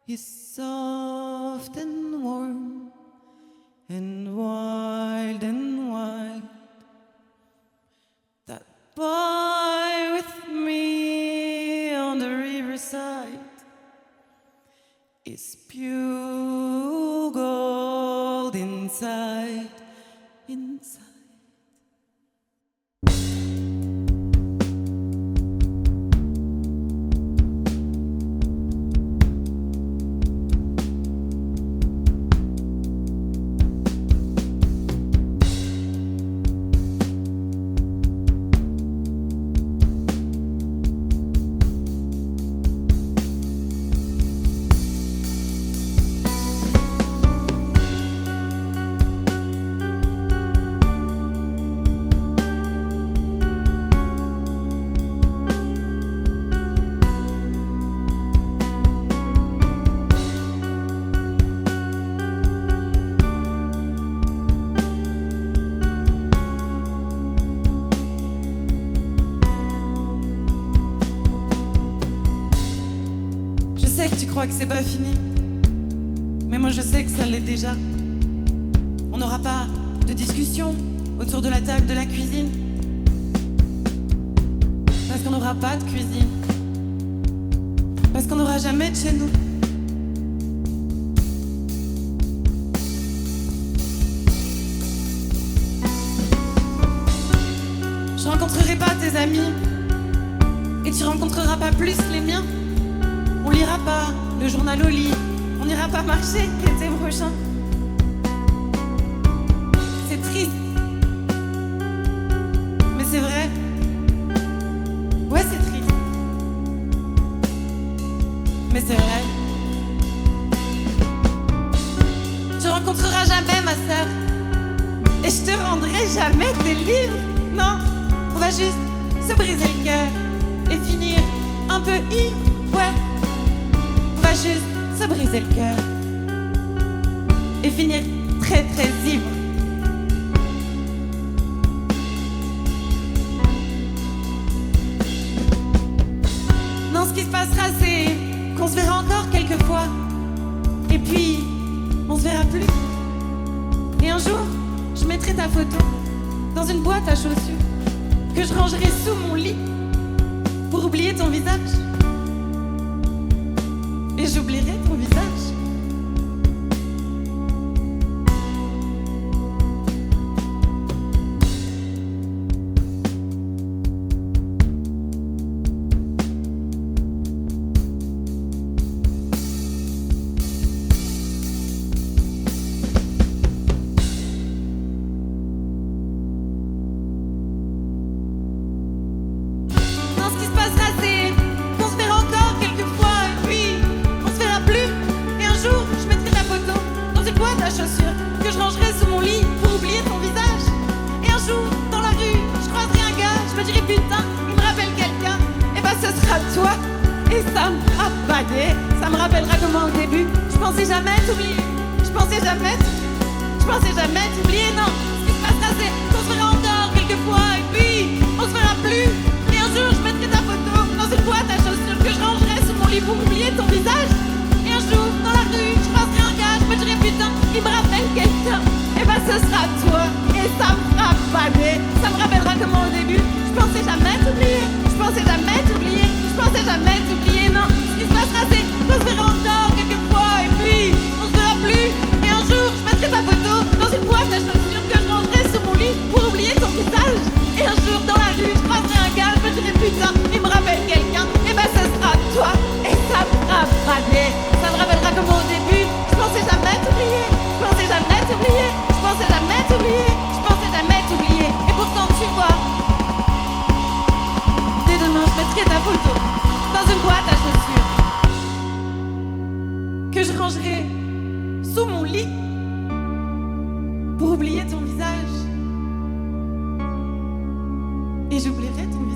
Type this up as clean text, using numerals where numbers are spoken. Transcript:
is soft and warm and wild and wide. That boy with me on the riverside is pure gold inside, inside. Je sais que tu crois que c'est pas fini, mais moi je sais que ça l'est déjà. On n'aura pas de discussion autour de la table de la cuisine, parce qu'on n'aura pas de cuisine, parce qu'on n'aura jamais de chez nous. Je rencontrerai pas tes amis, et tu rencontreras pas plus les miens. On lira pas le journal au lit, on n'ira pas marcher l'été prochain. C'est triste, mais c'est vrai. Ouais, c'est triste, mais c'est vrai. Tu rencontreras jamais ma sœur, et je te rendrai jamais tes livres. Non, on va juste se briser le cœur et finir un peu ivre, ouais. Juste se briser le cœur et finir très très ivre. Non, ce qui se passera, c'est qu'on se verra encore quelques fois, et puis on se verra plus. Et un jour, je mettrai ta photo dans une boîte à chaussures que je rangerai sous mon lit pour oublier ton visage. Et j'oublierai ton visage. Non, ce qui se passera, c'est qu'on se verra encore quelques fois, et puis je mettrai ta photo dans une boîte à chaussures que je rangerai sous mon lit pour oublier ton visage. Et un jour, dans la rue, je croiserai un gars, je me dirai putain, il me rappelle quelqu'un. Et bah ce sera toi, et ça me fera bader. Ça me rappellera comment au début, je pensais jamais t'oublier. Je pensais jamais t'oublier, non. Ce qui se passera, c'est qu'on se verra encore quelques fois, et puis on se verra plus. Et un jour, je mettrai ta photo dans une boîte à chaussures que je rangerai sous mon lit pour oublier ton visage. Et un jour, dans la rue, je croiserai un gars, je me dirai putain, il me rappelle quelqu'un. Et bah ce sera toi, et ça me fera bader. Ça me rappellera comment au début, je pensais jamais t'oublier. Je pensais jamais t'oublier, je pensais jamais t'oublier, non. Ce qui se passera, c'est qu'on se verra encore quelques fois, et puis on se verra plus. Et un jour, je mettrai ta photo dans une boîte à chaussures que je rangerai sous mon lit pour oublier ton visage. Et un jour, dans la rue, je croiserai un gars, je me dirai putain, il me rappelle quelqu'un. Et bah ce sera toi, et ça me fera bader. Ça me rappellera comment au début, je pensais jamais t'oublier. Je pensais jamais t'oublier. Je pensais jamais t'oublier. Je pensais jamais t'oublier. Et pourtant tu vois, dès demain je mettrai ta photo dans une boîte à chaussures que je rangerai sous mon lit pour oublier ton visage. Et j'oublierai ton visage.